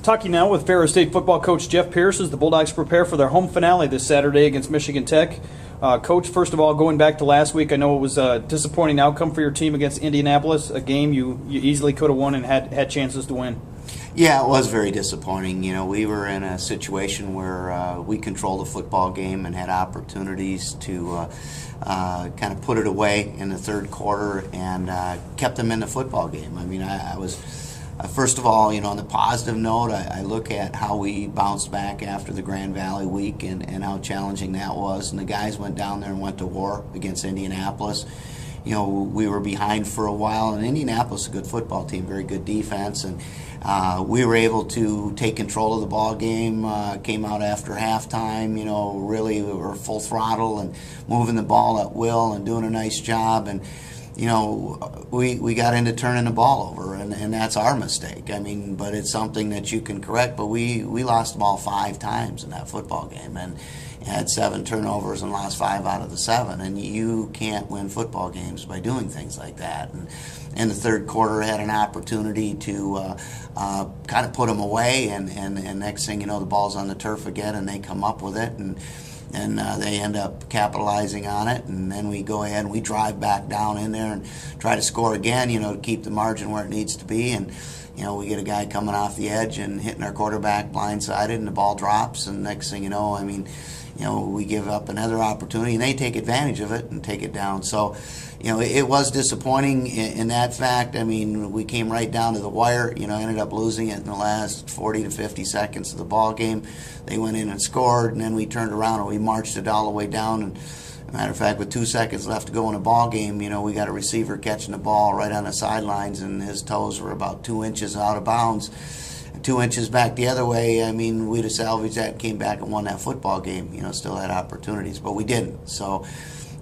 Talking now with Ferris State football coach Jeff Pierce as the Bulldogs prepare for their home finale this Saturday against Michigan Tech. Coach, first of all, going back to last week, I know it was a disappointing outcome for your team against Indianapolis, a game you easily could have won and had chances to win. Yeah, it was very disappointing. You know, we were in a situation where we controlled the football game and had opportunities to kind of put it away in the third quarter and kept them in the football game. I mean, I was... First of all, you know, on the positive note, I look at how we bounced back after the Grand Valley week and how challenging that was. And the guys went down there and went to war against Indianapolis. You know, we were behind for a while, and Indianapolis is a good football team, very good defense, and we were able to take control of the ball game, came out after halftime, you know, really we were full throttle and moving the ball at will and doing a nice job. And you know, we got into turning the ball over, and that's our mistake. I mean, but it's something that you can correct. But we lost the ball 5 times in that football game and had 7 turnovers and lost 5 out of the 7. And you can't win football games by doing things like that. And in the third quarter, had an opportunity to kind of put them away. And next thing you know, the ball's on the turf again, and they come up with it. And they end up capitalizing on it, and then we go ahead and we drive back down in there and try to score again, you know, to keep the margin where it needs to be. And, you know, we get a guy coming off the edge and hitting our quarterback blindsided, and the ball drops, and next thing you know, I mean, you know, we give up another opportunity, and they take advantage of it and take it down. So, you know, it was disappointing in that fact. I mean, we came right down to the wire. You know, ended up losing it in the last 40 to 50 seconds of the ball game. They went in and scored, and then we turned around and we marched it all the way down. And matter of fact, with 2 seconds left to go in the ball game, you know, we got a receiver catching the ball right on the sidelines, and his toes were about 2 inches out of bounds. 2 inches back the other way, I mean, we'd have salvaged that, came back and won that football game. You know, still had opportunities, but we didn't. So,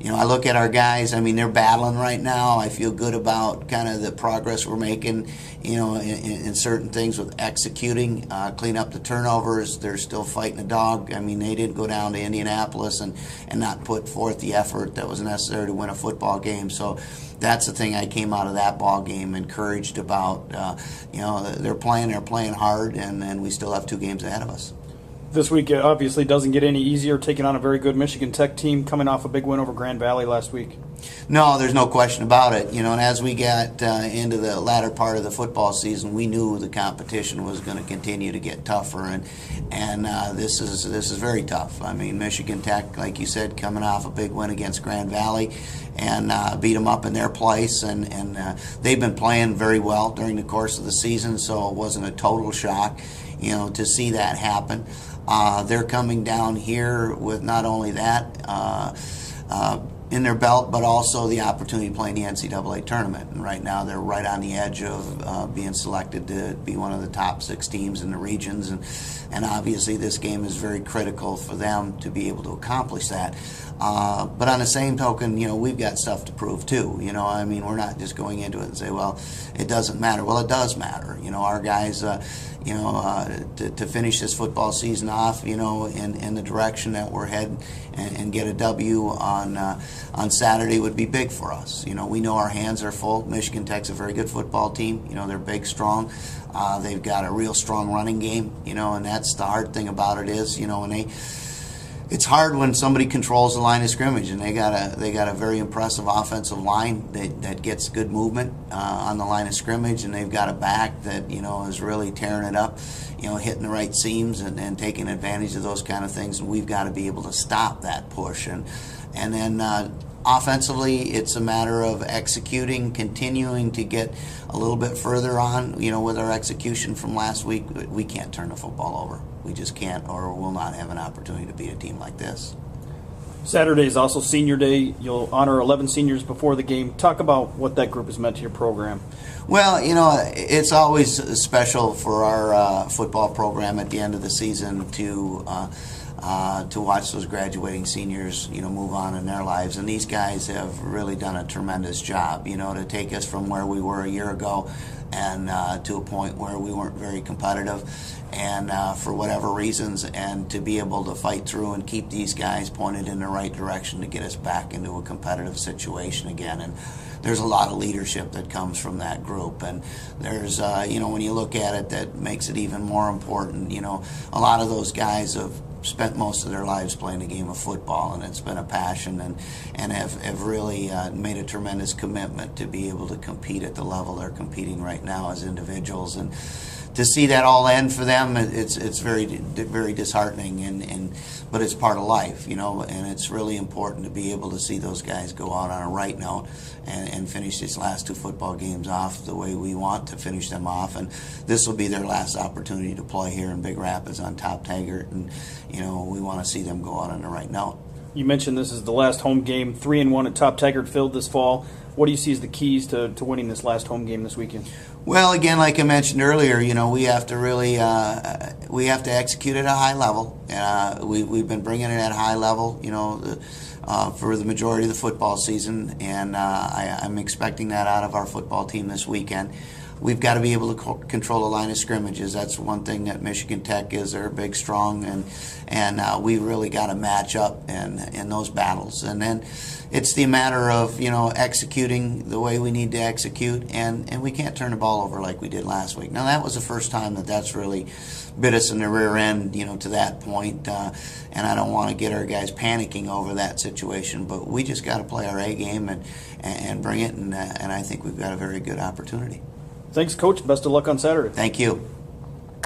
you know, I look at our guys, I mean, they're battling right now. I feel good about kind of the progress we're making, you know, in certain things with executing, clean up the turnovers. They're still fighting a dog. I mean, they didn't go down to Indianapolis and not put forth the effort that was necessary to win a football game. So that's the thing I came out of that ball game encouraged about. You know, they're playing hard, and we still have 2 games ahead of us. This week obviously doesn't get any easier, taking on a very good Michigan Tech team coming off a big win over Grand Valley last week. No, there's no question about it. You know, and as we got into the latter part of the football season, we knew the competition was going to continue to get tougher, and this is very tough. I mean, Michigan Tech, like you said, coming off a big win against Grand Valley, and beat them up in their place, and they've been playing very well during the course of the season, so it wasn't a total shock, you know, to see that happen. They're coming down here with not only that in their belt, but also the opportunity to play in the NCAA tournament. And right now they're right on the edge of being selected to be one of the top 6 teams in the regions. And obviously this game is very critical for them to be able to accomplish that. But on the same token, you know, we've got stuff to prove too. You know, I mean, we're not just going into it and say, well, it doesn't matter. Well, it does matter. You know, our guys, you know, to finish this football season off, you know, in the direction that we're heading and get a W on Saturday would be big for us. You know, we know our hands are full. Michigan Tech's a very good football team. You know, they're big, strong. They've got a real strong running game. You know, and that's the hard thing about it is, you know, when it's hard when somebody controls the line of scrimmage, and they got a very impressive offensive line that gets good movement on the line of scrimmage, and they've got a back that, you know, is really tearing it up, you know, hitting the right seams and taking advantage of those kind of things. And we've got to be able to stop that push, and then offensively, it's a matter of executing, continuing to get a little bit further on. You know, with our execution from last week, we can't turn the football over. We just can't, or we'll not have an opportunity to beat a team like this. Saturday is also Senior Day. You'll honor 11 seniors before the game. Talk about what that group has meant to your program. Well, you know, it's always special for our football program at the end of the season to watch those graduating seniors, you know, move on in their lives. And these guys have really done a tremendous job, you know, to take us from where we were a year ago and to a point where we weren't very competitive, and for whatever reasons, and to be able to fight through and keep these guys pointed in the right direction to get us back into a competitive situation again. And there's a lot of leadership that comes from that group. And there's, when you look at it, that makes it even more important. A lot of those guys have spent most of their lives playing the game of football, and it's been a passion, and have really made a tremendous commitment to be able to compete at the level they're competing right now as individuals. And to see that all end for them, it's very, very disheartening, but it's part of life, and it's really important to be able to see those guys go out on a right note and finish these last 2 football games off the way we want to finish them off. And this will be their last opportunity to play here in Big Rapids on Top Taggart, and we want to see them go out on the right note. You mentioned this is the last home game, 3-1 at Top Taggart Field this fall. What do you see as the keys to winning this last home game this weekend? Well, again, like I mentioned earlier, we have to really we have to execute at a high level. We've been bringing it at a high level, for the majority of the football season, and I'm expecting that out of our football team this weekend. We've got to be able to control the line of scrimmages. That's one thing that Michigan Tech is. They're big, strong, and we really got to match up in those battles. And then it's the matter of executing the way we need to execute, and we can't turn the ball over like we did last week. Now that was the first time that's really bit us in the rear end, to that point. And I don't want to get our guys panicking over that situation, but we just got to play our A game and bring it, and I think we've got a very good opportunity. Thanks, Coach. Best of luck on Saturday. Thank you.